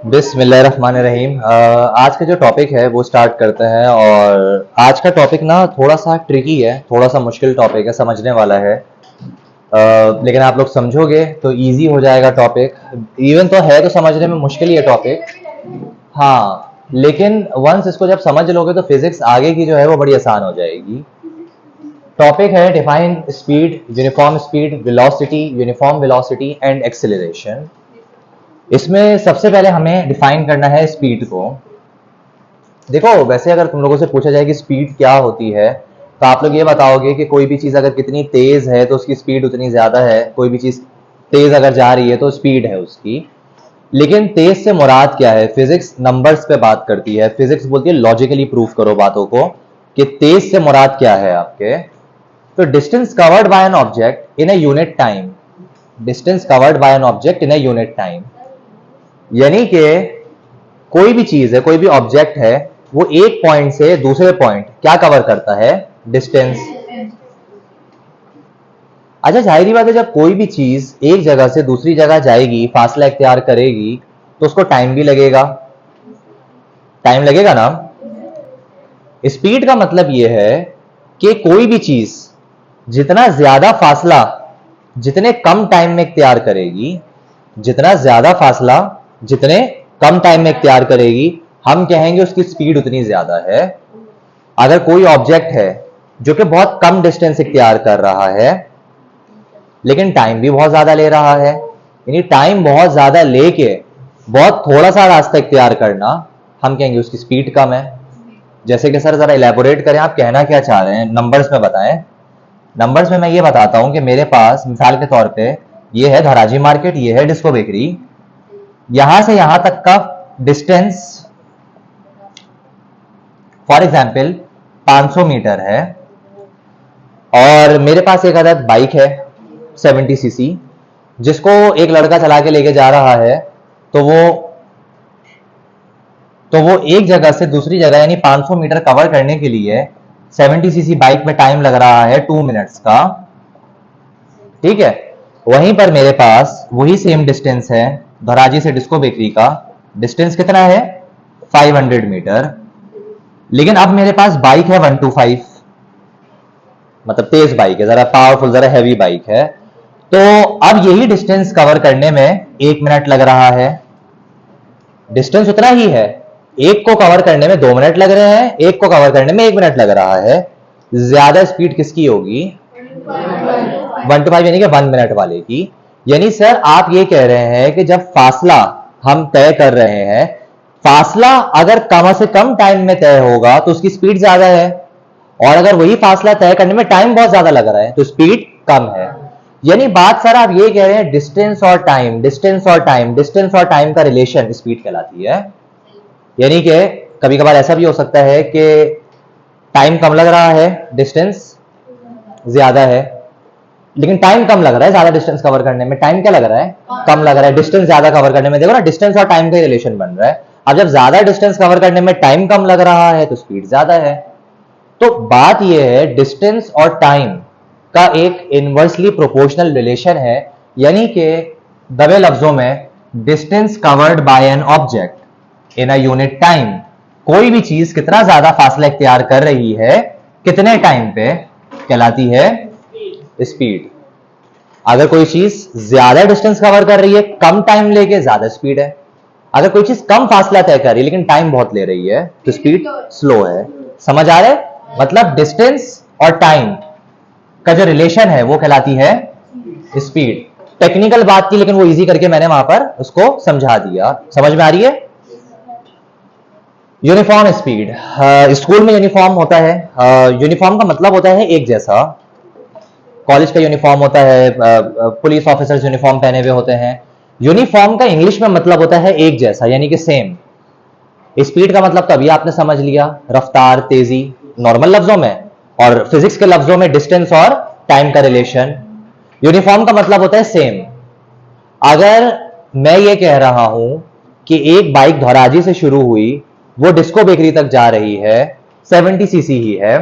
बिस्मिल्लाहिर्रहमानिर्रहीम। आज का जो टॉपिक है वो स्टार्ट करते हैं। और आज का टॉपिक ना थोड़ा सा ट्रिकी है, थोड़ा सा मुश्किल टॉपिक है, समझने वाला है। लेकिन आप लोग समझोगे तो इजी हो जाएगा टॉपिक। इवन तो है तो समझने में मुश्किल ही है टॉपिक, हाँ, लेकिन वंस इसको जब समझ लोगे तो फिजिक्स आगे की जो है वो बड़ी आसान हो जाएगी। टॉपिक है define speed, uniform velocity and acceleration. इसमें सबसे पहले हमें डिफाइन करना है स्पीड को। देखो, वैसे अगर तुम लोगों से पूछा जाए कि स्पीड क्या होती है तो आप लोग ये बताओगे कि कोई भी चीज़ अगर कितनी तेज़ है तो उसकी स्पीड उतनी ज़्यादा है, कोई भी चीज़ तेज़ अगर जा रही है तो स्पीड है उसकी। लेकिन तेज़ से मुराद क्या है? फिजिक्स नंबर्स पे बात करती है। फिजिक्स बोलती है लॉजिकली प्रूव करो बातों को कि तेज़ से मुराद क्या है आपके। तो distance covered by an object in a unit time, distance covered by an object in a unit time, यानी कि कोई भी चीज है, कोई भी ऑब्जेक्ट है, वो एक पॉइंट से दूसरे पॉइंट क्या कवर करता है? डिस्टेंस। अच्छा, जाहिर बात है जब कोई भी चीज एक जगह से दूसरी जगह जाएगी, फासला इख्तियार करेगी, तो उसको टाइम भी लगेगा। टाइम लगेगा ना। स्पीड का मतलब यह है कि कोई भी चीज जितना ज्यादा फासला जितने कम टाइम में इख्तियार करेगी, जितना ज्यादा फासला जितने कम टाइम में इख्तियार करेगी, हम कहेंगे उसकी स्पीड उतनी ज्यादा है। अगर कोई ऑब्जेक्ट है जो कि बहुत कम डिस्टेंस इख्तियार कर रहा है लेकिन टाइम भी बहुत ज्यादा ले रहा है, यानी टाइम बहुत ज्यादा लेके बहुत थोड़ा सा रास्ता इख्तियार करना, हम कहेंगे उसकी स्पीड कम है। जैसे कि सर जरा इलेबोरेट करें, आप कहना क्या चाह रहे हैं, नंबर्स में बताएं। नंबर्स में मैं ये बताता हूं कि मेरे पास मिसाल के तौर पे ये है धराजी मार्केट, ये है डिस्को बेकरी। यहां से यहां तक का डिस्टेंस फॉर एग्जाम्पल 500 मीटर है और मेरे पास एक अदद बाइक है 70 सीसी, जिसको एक लड़का चला के लेके जा रहा है। तो वो एक जगह से दूसरी जगह यानी 500 मीटर कवर करने के लिए 70 सीसी बाइक में टाइम लग रहा है 2 मिनट्स का। ठीक है, वहीं पर मेरे पास वही सेम डिस्टेंस है, धराजी से डिस्को बेकरी का डिस्टेंस कितना है? 500 मीटर। लेकिन अब मेरे पास बाइक है 125, मतलब तेज बाइक है, जरा पावरफुल, जरा हैवी बाइक है। तो अब यही डिस्टेंस कवर करने में 1 मिनट लग रहा है। डिस्टेंस उतना ही है, एक को कवर करने में 2 मिनट लग रहे हैं, एक को कवर करने में 1 मिनट लग रहा है। ज्यादा स्पीड किसकी होगी? 125, यानी कि 1 मिनट वाले की। यानी सर आप ये कह रहे हैं कि जब फासला हम तय कर रहे हैं, फासला अगर कम से कम टाइम में तय होगा तो उसकी स्पीड ज्यादा है, और अगर वही फासला तय करने में टाइम बहुत ज्यादा लग रहा है तो स्पीड कम है। यानी बात सर आप ये कह रहे हैं डिस्टेंस और टाइम, डिस्टेंस और टाइम, डिस्टेंस और टाइम का रिलेशन स्पीड कहलाती है। यानी कि कभी कभार ऐसा भी हो सकता है कि टाइम कम लग रहा है, डिस्टेंस ज्यादा है, लेकिन टाइम कम लग रहा है। ज्यादा डिस्टेंस कवर करने में टाइम क्या लग रहा है? कम लग रहा है। डिस्टेंस ज्यादा कवर करने में, देखो ना, डिस्टेंस और टाइम का रिलेशन बन रहा है। अब जब ज्यादा डिस्टेंस कवर करने में टाइम कम लग रहा है तो स्पीड ज्यादा है। तो बात यह है डिस्टेंस और टाइम का एक इनवर्सली प्रोपोर्शनल रिलेशन है, यानी कि दबे लफ्जों में distance covered by an object in a unit time, कोई भी चीज कितना ज्यादा फासला इख्तियार कर रही है कितने टाइम पे, कहलाती है स्पीड। अगर कोई चीज ज्यादा डिस्टेंस कवर कर रही है कम टाइम लेके, ज्यादा स्पीड है। अगर कोई चीज कम फासला तय कर रही है लेकिन टाइम बहुत ले रही है तो स्पीड स्लो है। समझ आ रहा है? मतलब डिस्टेंस और टाइम का जो रिलेशन है वो कहलाती है स्पीड। टेक्निकल बात की, लेकिन वो इजी करके मैंने वहां पर उसको समझा दिया। समझ में आ रही है? Uniform speed. स्कूल में यूनिफॉर्म होता है। यूनिफॉर्म का मतलब होता है एक जैसा। कॉलेज का यूनिफॉर्म होता है, पुलिस ऑफिसर्स यूनिफॉर्म पहने हुए होते हैं। यूनिफॉर्म का इंग्लिश में मतलब होता है एक जैसा, यानी कि सेम। स्पीड का मतलब तो अभी आपने समझ लिया, रफ्तार, तेजी, नॉर्मल लफ्जों में, और फिजिक्स के लफ्जों में डिस्टेंस और टाइम का रिलेशन। यूनिफॉर्म का मतलब होता है सेम। अगर मैं ये कह रहा हूं कि एक बाइक धौराजी से शुरू हुई, वो डिस्को बेकरी तक जा रही है, 70 सीसी ही है,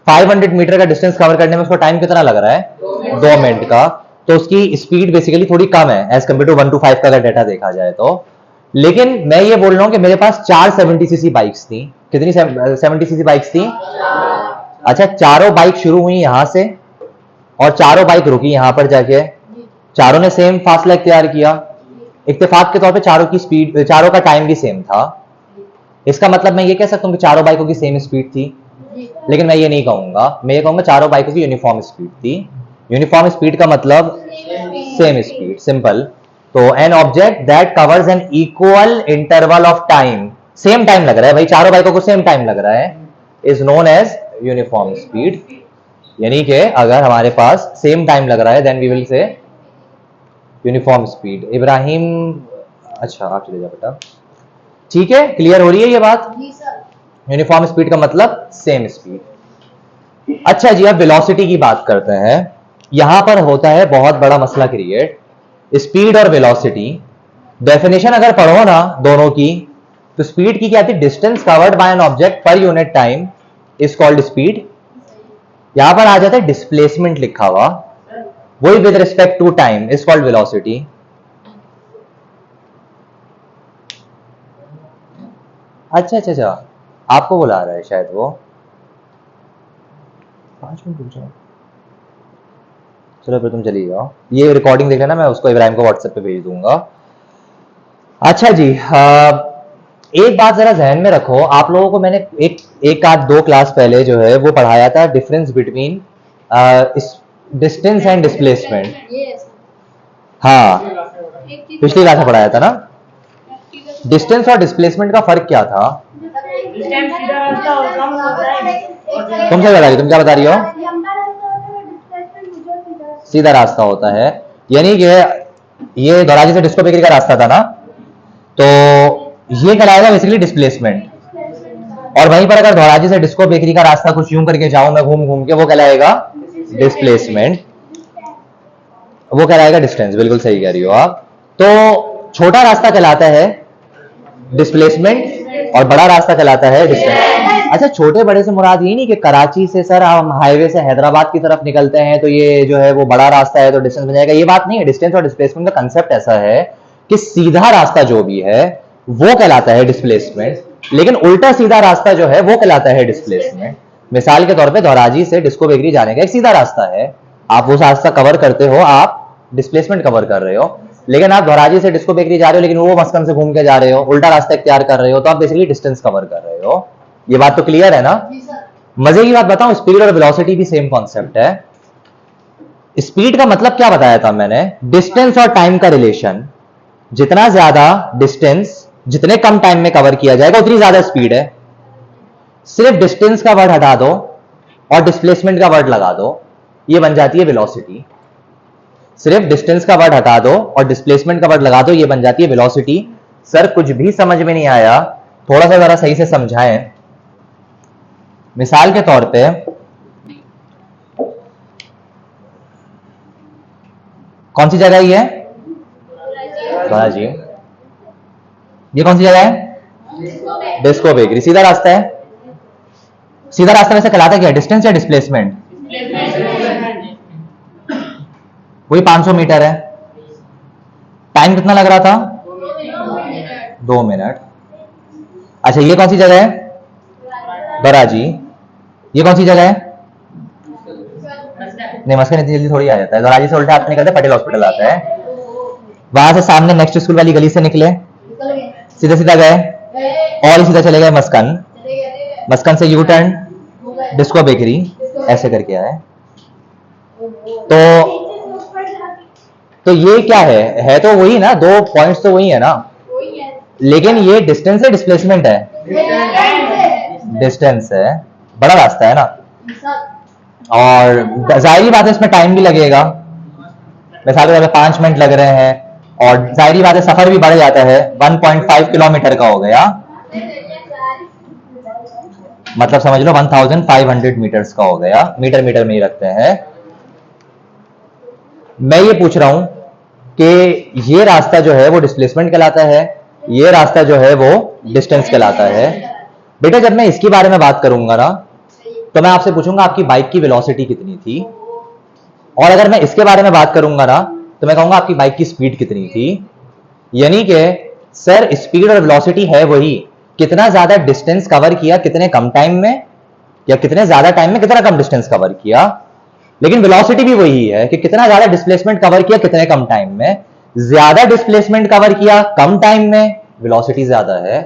500 मीटर का डिस्टेंस कवर करने में उसको टाइम कितना लग रहा है? 2 मिनट का। तो उसकी स्पीड बेसिकली थोड़ी कम है एज कम्पेयर टू 1 to 5 का अगर डेटा देखा जाए तो। लेकिन मैं ये बोल रहा हूं कि मेरे पास 4 70cc बाइक्स थी। कितनी 70cc बाइक्स थी? अच्छा, चारों बाइक शुरू हुई यहां से और चारों बाइक रुकी यहां पर जाके, चारों ने सेम फासला इख्तियार किया। इत्तेफाक के तौर पे चारों की स्पीड, चारों का टाइम भी सेम था। इसका मतलब मैं ये कह सकता हूं कि चारों बाइकों की सेम स्पीड थी, लेकिन मैं ये नहीं कहूंगा। मैं ये कहूंगा चारों बाइकों की यूनिफॉर्म स्पीड थी। यूनिफॉर्म स्पीड का मतलब सेम स्पीड, सिंपल। तो an object that covers an equal interval of time, same time लग रहा है भाई, चारों बाइकों को सेम टाइम लग रहा है, is known as uniform speed. यानी कि अगर हमारे पास सेम टाइम लग रहा है then we will say uniform speed. Ibrahim, अच्छा आप चले जाओ बेटा, ठीक है, क्लियर हो रही है ये बात? यूनिफॉर्म स्पीड का मतलब सेम स्पीड। अच्छा जी, अब वेलोसिटी की बात करते हैं। यहां पर होता है बहुत बड़ा मसला क्रिएट, स्पीड और वेलोसिटी। डेफिनेशन अगर पढ़ो ना दोनों की, तो स्पीड की क्या थी? Distance covered by an object per unit time is called speed. यहां पर आ जाता है डिस्प्लेसमेंट लिखा हुआ, वही with respect to time is called velocity. अच्छा अच्छा अच्छा, आपको बुला रहा है शायद वो, 5 मिनट रुक जाओ। चलो फिर तुम चली जाओ, ये रिकॉर्डिंग देख लेना, मैं उसको इब्राहिम को व्हाट्सएप पे भेज दूंगा। अच्छा जी, एक बात जरा जहन में रखो, आप लोगों को मैंने एक आध 2 क्लास पहले जो है वो पढ़ाया था difference between distance and displacement. हाँ, पिछली क्लास में पढ़ाया था ना। डिस्टेंस और डिस्प्लेसमेंट का फर्क क्या था? तुमसे बता रही, तुम क्या बता रही हो? सीधा रास्ता होता है, यानी कि ये धोराजी से डिस्को बेकरी का रास्ता था ना, तो ये कहलाएगा बेसिकली डिस्प्लेसमेंट। और वहीं पर अगर धोराजी से डिस्को बेकरी का रास्ता कुछ यूं करके जाऊं मैं घूम घूम के, वो कहलाएगा डिस्प्लेसमेंट, वो कहलाएगा डिस्टेंस। बिल्कुल सही कह रही हो आप। तो छोटा रास्ता कहलाता है डिस्प्लेसमेंट और बड़ा रास्ता कहलाता है डिस्टेंस। अच्छा, छोटे बड़े से मुराद ये नहीं कि कराची से सर हम हाईवे से हैदराबाद की तरफ निकलते हैं तो ये जो है वो बड़ा रास्ता है तो डिस्टेंस बन जाएगा, ये बात नहीं है। डिस्टेंस और डिस्प्लेसमेंट का कंसेप्ट ऐसा है कि सीधा रास्ता जो भी है वो कहलाता है डिस्प्लेसमेंट, लेकिन उल्टा सीधा रास्ता जो है वो कहलाता है डिस्प्लेसमेंट। मिसाल के तौर पे धौराजी से डिस्को बेकरी जाने का एक सीधा रास्ता है, आप वो रास्ता कवर करते हो, आप डिस्प्लेसमेंट कवर कर रहे हो। लेकिन आप धौराजी से डिस्को बेकरी जा रहे हो लेकिन वो मस्कन से घूम के जा रहे हो, उल्टा रास्ता इख्तियार कर रहे हो, तो आप बेसिकली डिस्टेंस कवर कर रहे हो। ये बात तो क्लियर है ना? मजे की बात बताऊं, स्पीड और वेलोसिटी भी सेम कॉन्सेप्ट है। स्पीड का मतलब क्या बताया था मैंने? डिस्टेंस और टाइम का रिलेशन। जितना ज्यादा डिस्टेंस जितने कम टाइम में कवर किया जाएगा उतनी ज्यादा स्पीड है। सिर्फ डिस्टेंस का वर्ड हटा दो और डिस्प्लेसमेंट का वर्ड लगा दो, ये बन जाती है वेलोसिटी। सिर्फ डिस्टेंस का वर्ड हटा दो और डिस्प्लेसमेंट का वर्ड लगा दो, ये बन जाती है वेलोसिटी। सर कुछ भी समझ में नहीं आया, थोड़ा सा जरा सही से समझाएं। मिसाल के तौर पे कौन सी जगह ये है? जी, ये कौन सी जगह है? Disco bakery. सीधा रास्ता है। सीधा रास्ता वैसे कहलाता क्या है? डिस्टेंस या डिस्प्लेसमेंट? वही 500 मीटर है। टाइम कितना लग रहा था? 2 मिनट। अच्छा, ये कौन सी जगह है? धौराजी। ये कौन सी जगह है? नहीं, मस्कन इतनी जल्दी थोड़ी आ जाता है। धौराजी से उल्टा हाथ निकलते पटेल हॉस्पिटल आता है, वहां से सामने नेक्स्ट स्कूल वाली गली से निकले, सीधा सीधा गए और सीधा चले गए मस्कन, मस्कन से यू टर्न डिस्को बेकरी, ऐसे करके आए। तो ये क्या है तो वही ना, 2 पॉइंट्स तो वही है ना, लेकिन ये डिस्टेंस है डिस्प्लेसमेंट है? डिस्टेंस है, बड़ा रास्ता है ना, और जाहिर बात है इसमें टाइम भी लगेगा। मिसाल के 5 मिनट लग रहे हैं और जाहिर बात है सफर भी बढ़ जाता है, 1.5 किलोमीटर का हो गया, मतलब समझ लो 1500 मीटर्स का हो गया। मीटर मीटर में ही रखते हैं। मैं ये पूछ रहा हूं कि ये रास्ता जो है वो डिस्प्लेसमेंट कहलाता है, ये रास्ता जो है वो डिस्टेंस कहलाता है। बेटा जब मैं इसके बारे में बात करूंगा ना तो मैं आपसे पूछूंगा आपकी बाइक की वेलोसिटी कितनी थी, और अगर मैं इसके बारे में बात करूंगा ना तो मैं कहूंगा आपकी बाइक की स्पीड कितनी थी। यानी कि सर स्पीड और वेलोसिटी है वही, कितना ज्यादा डिस्टेंस कवर किया कितने कम टाइम में, या कितने ज्यादा टाइम में कितना कम डिस्टेंस कवर किया। लेकिन वेलोसिटी भी वही है कि कितना ज्यादा डिस्प्लेसमेंट कवर किया कितने कम टाइम में। ज्यादा डिस्प्लेसमेंट कवर किया कम टाइम में, वेलोसिटी ज्यादा है।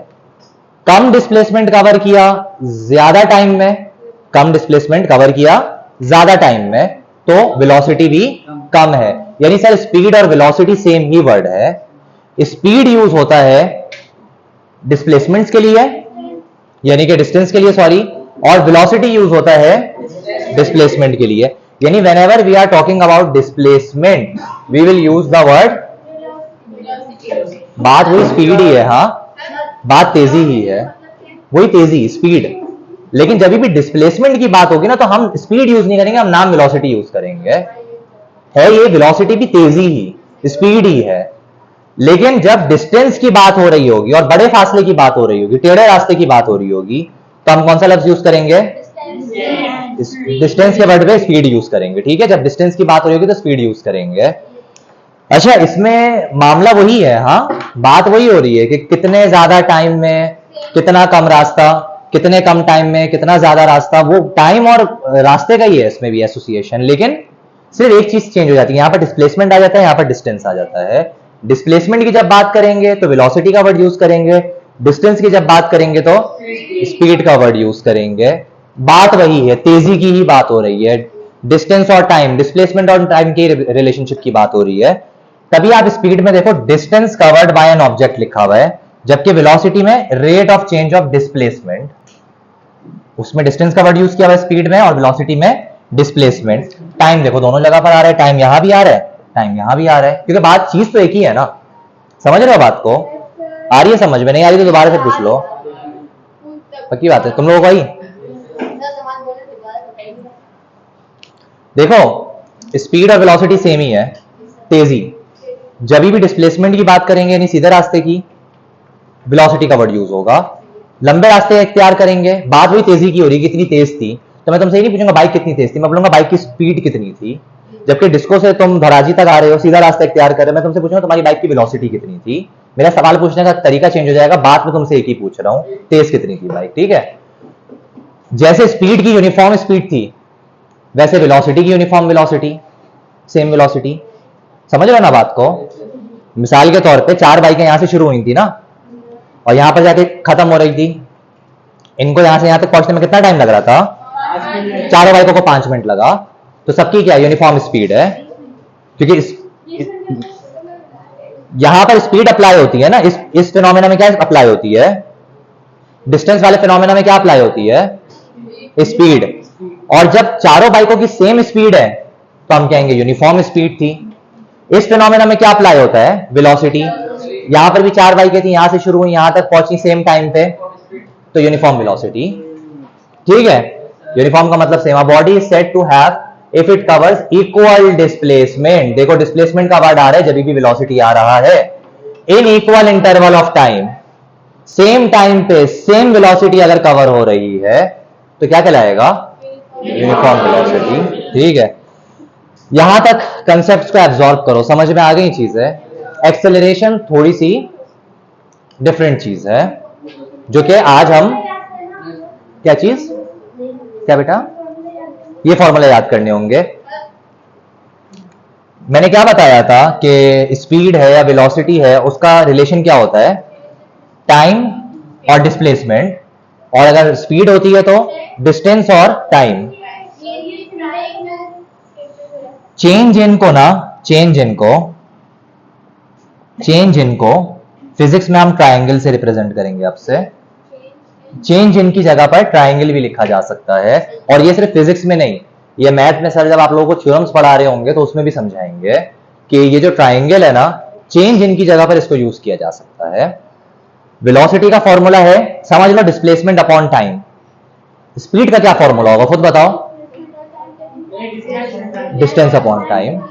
कम डिस्प्लेसमेंट कवर किया ज्यादा टाइम में, कम डिस्प्लेसमेंट कवर किया ज्यादा टाइम में, तो वेलोसिटी भी कम है। यानी सर स्पीड और वेलोसिटी सेम ही वर्ड है। स्पीड यूज होता है डिस्प्लेसमेंट्स के लिए, यानी कि डिस्टेंस के लिए सॉरी, और वेलोसिटी यूज होता है डिस्प्लेसमेंट के लिए। यानी whenever we are talking about displacement we will use the word, बात वही स्पीड ही है, हाँ बात तेजी ही है, वही तेजी स्पीड। लेकिन जब भी डिस्प्लेसमेंट की बात होगी ना तो हम स्पीड यूज नहीं करेंगे, हम नाम वेलोसिटी यूज करेंगे। है ये वेलोसिटी भी तेजी ही स्पीड ही है। लेकिन जब डिस्टेंस की बात हो रही होगी और बड़े फासले की बात हो रही होगी, टेढ़े रास्ते की बात हो रही होगी, तो हम कौन सा लफ्ज यूज करेंगे, डिस्टेंस के वर्ड पे स्पीड यूज करेंगे। ठीक है, जब डिस्टेंस की बात हो रही होगी तो स्पीड यूज करेंगे। अच्छा इसमें मामला वही है, हाँ बात वही हो रही है कि कितने ज्यादा टाइम में कितना कम रास्ता, कितने कम टाइम में कितना ज्यादा रास्ता, वो टाइम और रास्ते का ही है इसमें भी एसोसिएशन। लेकिन सिर्फ एक चीज चेंज हो जाती है, यहां पर डिस्प्लेसमेंट आ जाता है, यहां पर डिस्टेंस आ जाता है। डिस्प्लेसमेंट की जब बात करेंगे तो वेलोसिटी का वर्ड यूज करेंगे, डिस्टेंस की जब बात करेंगे तो स्पीड का वर्ड यूज करेंगे। बात वही है, तेजी की ही बात हो रही है, डिस्टेंस और टाइम, डिस्प्लेसमेंट और टाइम की रिलेशनशिप की बात हो रही है। तभी आप स्पीड में देखो distance covered by an object लिखा हुआ है, जबकि वेलोसिटी में rate of change of displacement, उसमें डिस्टेंस का वर्ड यूज किया हुआ है स्पीड में और वेलोसिटी में डिस्प्लेसमेंट। टाइम देखो दोनों जगह पर आ रहा है, टाइम यहां भी आ रहा है, टाइम यहां भी आ रहा है, क्योंकि बात चीज तो एक ही है ना। समझ रहे हो बात को, आ रही है समझ में, नहीं आ रही तो दोबारा से पूछ लो, पक्की बात है तुम लोगों को आई। देखो स्पीड और वेलोसिटी सेम ही है, तेजी। जब भी डिस्प्लेसमेंट की बात करेंगे यानी सीधे रास्ते की, वेलोसिटी का वर्ड यूज होगा। लंबे रास्ते इख्तियार करेंगे, बात वही तेजी की हो रही है, कितनी तेज थी, तो मैं तुमसे ये नहीं पूछूंगा बाइक कितनी तेज थी, मैं बोलूंगा बाइक की स्पीड कितनी थी। जबकि डिस्को से तुम धराजी तक आ रहे हो, सीधा रास्ता इख्तियार कर रहे हो, मैं तुमसे पूछूंगा तुम्हारी बाइक की वेलोसिटी कितनी थी। मेरा सवाल पूछने का तरीका चेंज हो जाएगा, बात में तुमसे एक ही पूछ रहा हूं, तेज कितनी थी बाइक। ठीक है, जैसे स्पीड की यूनिफॉर्म स्पीड थी वैसे वेलोसिटी की यूनिफॉर्म वेलोसिटी, सेम वेलोसिटी। समझ रहे हो ना बात को। मिसाल के तौर पे 4 बाइकें यहां से शुरू हुई थी ना, और यहां पर जाके खत्म हो रही थी। इनको यहां से यहां तक पहुंचने में कितना टाइम लग रहा था, चारों बाइकों को 5 मिनट लगा। तो सबकी क्या यूनिफॉर्म स्पीड है, क्योंकि यहां पर स्पीड अप्लाई होती है ना, इस फिनोमेना में क्या अप्लाई होती है, डिस्टेंस वाले फिनोमेना में क्या अप्लाई होती है, स्पीड। और जब चारों बाइकों की सेम स्पीड है तो हम कहेंगे यूनिफॉर्म स्पीड थी। इस फिनोमेना में क्या अप्लाई होता है, वेलोसिटी। यहां पर भी 4 बाइकें थी, यहां से शुरू हुई यहां तक पहुंची सेम टाइम पे, तो यूनिफॉर्म वेलोसिटी। ठीक है, यूनिफॉर्म का मतलब same. Body is said to have if it covers equal displacement, देखो डिस्प्लेसमेंट का वर्ड आ रहा है जब भी वेलोसिटी आ रहा है, in equal interval of time, same time पे सेम वेलोसिटी अगर कवर हो रही है तो क्या कहलाएगा, यूनिफॉर्म वेलोसिटी। ठीक है, यहां तक कंसेप्ट्स को एब्जॉर्ब करो, समझ में आ गई चीज है। एक्सेलरेशन थोड़ी सी डिफरेंट चीज है, जो कि आज हम, क्या चीज, क्या बेटा, ये फॉर्मूला याद करने होंगे। मैंने क्या बताया था कि स्पीड है या वेलोसिटी है, उसका रिलेशन क्या होता है, टाइम और डिस्प्लेसमेंट, और अगर स्पीड होती है तो डिस्टेंस और टाइम। चेंज इनको फिजिक्स में हम ट्रायंगल से रिप्रेजेंट करेंगे आपसे। चेंज इन की जगह पर ट्रायंगल भी लिखा जा सकता है, और ये सिर्फ फिजिक्स में नहीं, ये मैथ में सर जब आप लोगों को थ्योरम्स पढ़ा रहे होंगे तो उसमें भी समझाएंगे कि ये जो ट्रायंगल है ना, चेंज इन की जगह पर इसको यूज किया जा सकता है। वेलोसिटी का फॉर्मूला है, समझ लो, डिस्प्लेसमेंट अपॉन टाइम। स्पीड का क्या फॉर्मूला होगा खुद बताओ, डिस्टेंस अपॉन टाइम।